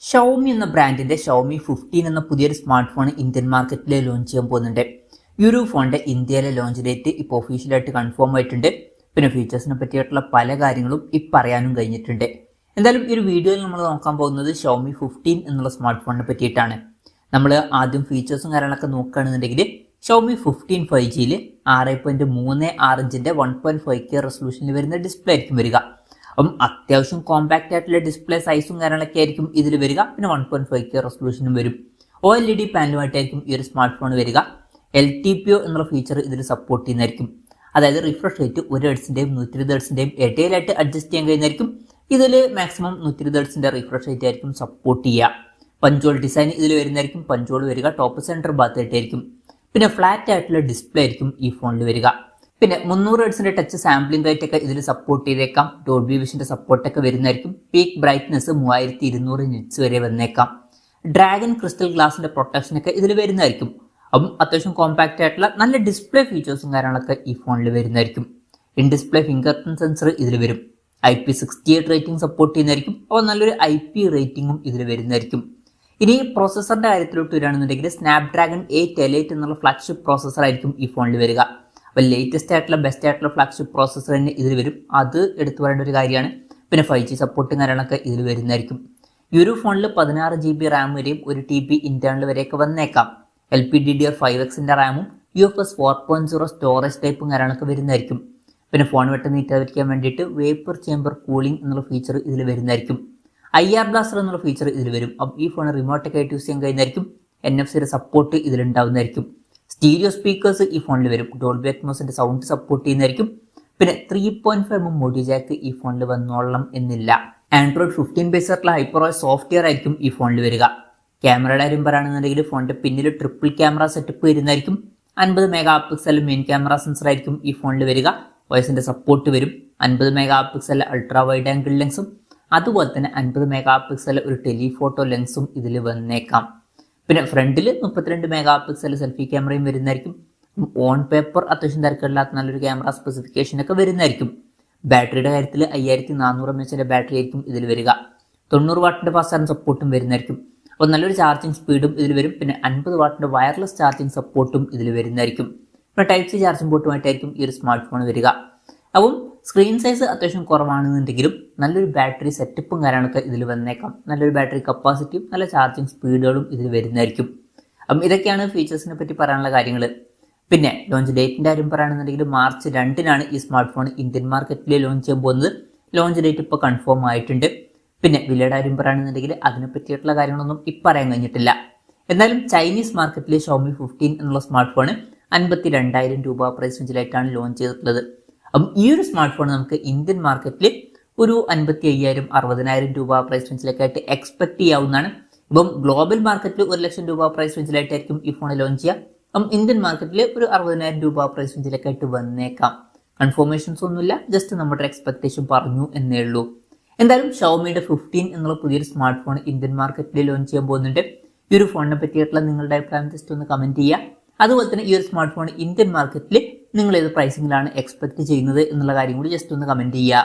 Xiaomi എന്ന ബ്രാൻഡിന്റെ Xiaomi 15 എന്ന പുതിയൊരു സ്മാർട്ട് ഫോൺ ഇന്ത്യൻ മാർക്കറ്റിൽ ലോഞ്ച് ചെയ്യാൻ പോകുന്നുണ്ട്. ഈ ഒരു ഫോണിന്റെ ഇന്ത്യയിലെ ലോഞ്ച് ഡേറ്റ് ഇപ്പോൾ ഒഫീഷ്യലായിട്ട് കൺഫേം ആയിട്ടുണ്ട്. പിന്നെ ഫീച്ചേഴ്സിനെ പറ്റിയിട്ടുള്ള പല കാര്യങ്ങളും പറയാനും കഴിഞ്ഞിട്ടുണ്ട്. എന്തായാലും ഈ ഒരു വീഡിയോയിൽ നമ്മൾ നോക്കാൻ പോകുന്നത് ഷവോമി 15 എന്നുള്ള സ്മാർട്ട് ഫോണിനെ പറ്റിയിട്ടാണ്. നമ്മൾ ആദ്യം ഫീച്ചേഴ്സും കാര്യങ്ങളൊക്കെ നോക്കുകയാണെന്നുണ്ടെങ്കിൽ ഷവോമി 15 5Gയിൽ 6.36 ഇഞ്ചിന്റെ 1.5K റെസൊല്യൂഷനിൽ വരുന്ന ഡിസ്പ്ലേ ആയിരിക്കും വരിക. അപ്പം അത്യാവശ്യം കോമ്പാക്റ്റ് ആയിട്ടുള്ള ഡിസ്പ്ലേ സൈസും കാര്യങ്ങളൊക്കെ ആയിരിക്കും ഇതിൽ വരിക. പിന്നെ 1.5K റെസൊല്യൂഷനും വരും. OLED പാനലുമായിട്ടായിരിക്കും ഈ ഒരു സ്മാർട്ട് ഫോൺ വരിക. LTPO എന്നുള്ള ഫീച്ചർ ഇതിൽ സപ്പോർട്ട് ചെയ്യുന്നതായിരിക്കും. അതായത് റിഫ്രഷ് റേറ്റ് 1 ഹെർട്സിന്റെയും 120 ഹെർട്സിന്റെയും ഇടയിലായിട്ട് അഡ്ജസ്റ്റ് ചെയ്യാൻ കഴിയുന്നതായിരിക്കും. ഇതിൽ മാക്സിമം 120 ഹെർട്സിന്റെ റിഫ്രഷ് റേറ്റ് ആയിരിക്കും സപ്പോർട്ട് ചെയ്യുക. പഞ്ചോൾ ഡിസൈൻ ഇതിൽ വരുന്നതായിരിക്കും. പഞ്ചോൾ വരിക ടോപ്പ് സെന്റർ ഭാഗത്തായിട്ടായിരിക്കും. പിന്നെ ഫ്ലാറ്റ് ആയിട്ടുള്ള ഡിസ്പ്ലേ ആയിരിക്കും ഈ ഫോണിൽ വരിക. പിന്നെ 300 ഹെർട്സിന്റെ ടച്ച് സാമ്പിളിംഗ് റേറ്റ് ഒക്കെ ഇതിൽ സപ്പോർട്ട് ചെയ്തേക്കാം. ഡോൾബി വിഷന്റെ സപ്പോർട്ടൊക്കെ വരുന്നതായിരിക്കും. പീക്ക് ബ്രൈറ്റ്നസ് 3200 നിറ്റ്സ് വരെ വന്നേക്കാം. ഡ്രാഗൺ ക്രിസ്റ്റൽ ഗ്ലാസിന്റെ പ്രൊട്ടക്ഷൻ ഒക്കെ ഇതിൽ വരുന്നതായിരിക്കും. അപ്പം അത്യാവശ്യം കോമ്പാക്റ്റ് ആയിട്ടുള്ള നല്ല ഡിസ്പ്ലേ ഫീച്ചേഴ്സും കാര്യങ്ങളൊക്കെ ഈ ഫോണിൽ വരുന്നതായിരിക്കും. In display finger print sensor ഇതിൽ വരും. IP68 റേറ്റിംഗ് സപ്പോർട്ട് ചെയ്യുന്നതായിരിക്കും. അപ്പോൾ നല്ലൊരു IP റേറ്റിംഗും ഇതിൽ വരുന്നതായിരിക്കും. ഇനി പ്രോസസ്സറിന്റെ കാര്യത്തിലോട്ട് വരികയാണെന്നുണ്ടെങ്കിൽ സ്നാപ്ഡ്രാഗൺ 8Elite എന്നുള്ള ഫ്ലാഗ്ഷിപ്പ് പ്രോസസ്സർ ആയിരിക്കും ഈ ഫോണിൽ വരിക. അപ്പോൾ ലേറ്റസ്റ്റ് ആയിട്ടുള്ള ബെസ്റ്റ് ആയിട്ടുള്ള ഫ്ലാഗ്ഷിപ്പ് പ്രോസസ്സർ തന്നെ ഇതിൽ വരും. അത് എടുത്തു പറയേണ്ട ഒരു കാര്യമാണ്. പിന്നെ 5G സപ്പോർട്ടും കാര്യങ്ങളൊക്കെ ഇതിൽ വരുന്നതായിരിക്കും. ഈ ഒരു ഫോണിൽ 16 GB റാം വരെയും 1 TB ഇന്റേണൽ വരെയൊക്കെ വന്നേക്കാം. LPDDR5Xന്റെ റാമും UFS 4.0 സ്റ്റോറേജ് ടൈപ്പും കാര്യങ്ങളൊക്കെ വരുന്നതായിരിക്കും. പിന്നെ ഫോൺ പെട്ടെന്ന് നീറ്റാതിരിക്കാൻ വേണ്ടിയിട്ട് വേപ്പർ ചേമ്പർ കൂളിംഗ് എന്നുള്ള ഫീച്ചർ ഇതിൽ വരുന്നതായിരിക്കും. IR ബ്ലാസ്റ്റർ എന്നുള്ള ഫീച്ചർ ഇതിൽ വരും. അപ്പം ഈ ഫോൺ റിമോട്ടൊക്കെ ആയിട്ട് യൂസ് ചെയ്യാൻ കഴിയുന്നതായിരിക്കും. NFC-യുടെ സപ്പോർട്ട് ഇതിലുണ്ടാവുന്നതായിരിക്കും. സ്റ്റീരിയോ സ്പീക്കേഴ്സ് ഈ ഫോണിൽ വരും. ഡോൾബി അറ്റ്മോസിന്റെ സൗണ്ട് സപ്പോർട്ട് ചെയ്യുന്നതായിരിക്കും. പിന്നെ 3.5mm മോഡി ജാക്ക് ഈ ഫോണിൽ വന്നോളണം എന്നില്ല. Android 15 ബേസ് ആയിട്ടുള്ള ഹൈപ്പർഓയസ് സോഫ്റ്റ്വെയർ ആയിരിക്കും ഈ ഫോണിൽ വരിക. ക്യാമറയുടെ കാര്യം പറയുകയാണെന്നുണ്ടെങ്കിൽ ഫോണിന്റെ പിന്നിൽ ട്രിപ്പിൾ ക്യാമറ സെറ്റപ്പ് വരുന്നതായിരിക്കും. 50 megapixel main camera sensor ആയിരിക്കും ഈ ഫോണിൽ വരിക. വോയിസിന്റെ സപ്പോർട്ട് വരും. 50 megapixel ultra wide angle ലെൻസും അതുപോലെ തന്നെ 50 മെഗാ പിക്സൽ ഒരു ടെലിഫോട്ടോ ലെൻസും ഇതിൽ വന്നേക്കാം. പിന്നെ ഫ്രണ്ടിൽ 32 മെഗാ പിക്സൽ സെൽഫി ക്യാമറയും വരുന്നതായിരിക്കും. ഓൺ പേപ്പർ അത്യാവശ്യം തിരക്കില്ലാത്ത നല്ലൊരു ക്യാമറ സ്പെസിഫിക്കേഷൻ ഒക്കെ വരുന്നതായിരിക്കും. ബാറ്ററിയുടെ കാര്യത്തിൽ 5400 mAh ബാറ്ററി ആയിരിക്കും ഇതിൽ വരിക. 90 വാട്ടിന്റെ ഫാസ്റ്റ് ചാർജിംഗ് സപ്പോർട്ടും വരുന്നതായിരിക്കും. അപ്പോൾ നല്ലൊരു ചാർജിങ് സ്പീഡും ഇതിൽ വരും. പിന്നെ 50 വാട്ടിന്റെ വയർലെസ് ചാർജിങ് സപ്പോർട്ടും ഇതിൽ വരുന്നതായിരിക്കും. ഇപ്പോൾ Type-C ചാർജിംഗ് പോർട്ടുമായിട്ടായിരിക്കും ഈ ഒരു സ്മാർട്ട് ഫോൺ വരിക. അപ്പം സ്ക്രീൻ സൈസ് അത്യാവശ്യം കുറവാണെന്നുണ്ടെങ്കിലും നല്ലൊരു ബാറ്ററി സെറ്റപ്പും കാര്യങ്ങളൊക്കെ ഇതിൽ വന്നേക്കാം. നല്ലൊരു ബാറ്ററി കപ്പാസിറ്റിയും നല്ല ചാർജിങ് സ്പീഡുകളും ഇതിൽ വരുന്നതായിരിക്കും. അപ്പം ഇതൊക്കെയാണ് ഫീച്ചേഴ്സിനെ പറ്റി പറയാനുള്ള കാര്യങ്ങൾ. പിന്നെ ലോഞ്ച് ഡേറ്റിൻ്റെ കാര്യം പറയുകയാണെന്നുണ്ടെങ്കിൽ മാർച്ച് 2-നാണ് ഈ സ്മാർട്ട് ഫോൺ ഇന്ത്യൻ മാർക്കറ്റിൽ ലോഞ്ച് ചെയ്യാൻ പോകുന്നത്. ലോഞ്ച് ഡേറ്റ് ഇപ്പോൾ കൺഫേം ആയിട്ടുണ്ട്. പിന്നെ വിലയുടെ കാര്യം പറയുകയാണെന്നുണ്ടെങ്കിൽ അതിനെ പറ്റിയിട്ടുള്ള കാര്യങ്ങളൊന്നും ഇപ്പം പറയാൻ കഴിഞ്ഞിട്ടില്ല. എന്നാലും ചൈനീസ് മാർക്കറ്റിൽ ഷവോമി 15 എന്നുള്ള സ്മാർട്ട് ഫോൺ 52,000 രൂപ പ്രൈസ് റേഞ്ചിലായിട്ടാണ് ലോഞ്ച് ചെയ്തിട്ടുള്ളത്. അപ്പം ഈ ഒരു സ്മാർട്ട് ഫോൺ നമുക്ക് ഇന്ത്യൻ മാർക്കറ്റിൽ ഒരു 55,000 60,000 രൂപ പ്രൈസ് റേഞ്ചിലേക്കായിട്ട് എക്സ്പെക്ട് ചെയ്യാവുന്നതാണ്. ഇപ്പം ഗ്ലോബൽ മാർക്കറ്റിൽ 1,00,000 രൂപ പ്രൈസ് റേഞ്ചിലായിട്ടായിരിക്കും ഈ ഫോൺ ലോഞ്ച് ചെയ്യുക. അപ്പം ഇന്ത്യൻ മാർക്കറ്റിൽ ഒരു 60,000 രൂപ പ്രൈസ് റേഞ്ചിലേക്കായിട്ട് വന്നേക്കാം. കൺഫർമേഷൻസ് ഒന്നുമില്ല, ജസ്റ്റ് നമ്മുടെ എക്സ്പെക്ടേഷൻ പറഞ്ഞു എന്നേ ഉള്ളൂ. എന്തായാലും ഷവോമിയുടെ 15 എന്നുള്ള പുതിയൊരു സ്മാർട്ട് ഫോൺ ഇന്ത്യൻ മാർക്കറ്റിൽ ലോഞ്ച് ചെയ്യാൻ പോകുന്നുണ്ട്. ഈ ഒരു ഫോണിനെ പറ്റിയിട്ടുള്ള നിങ്ങളുടെ അഭിപ്രായം ജസ്റ്റ് ഒന്ന് കമന്റ് ചെയ്യുക. അതുപോലെ തന്നെ ഈ ഒരു സ്മാർട്ട് ഫോൺ ഇന്ത്യൻ മാർക്കറ്റിൽ നിങ്ങൾ ഏത് പ്രൈസിങ്ങിലാണ് എക്സ്പെക്ട് ചെയ്യുന്നത് എന്നുള്ള കാര്യം കൂടി ജസ്റ്റ് ഒന്ന് കമന്റ് ചെയ്യുക.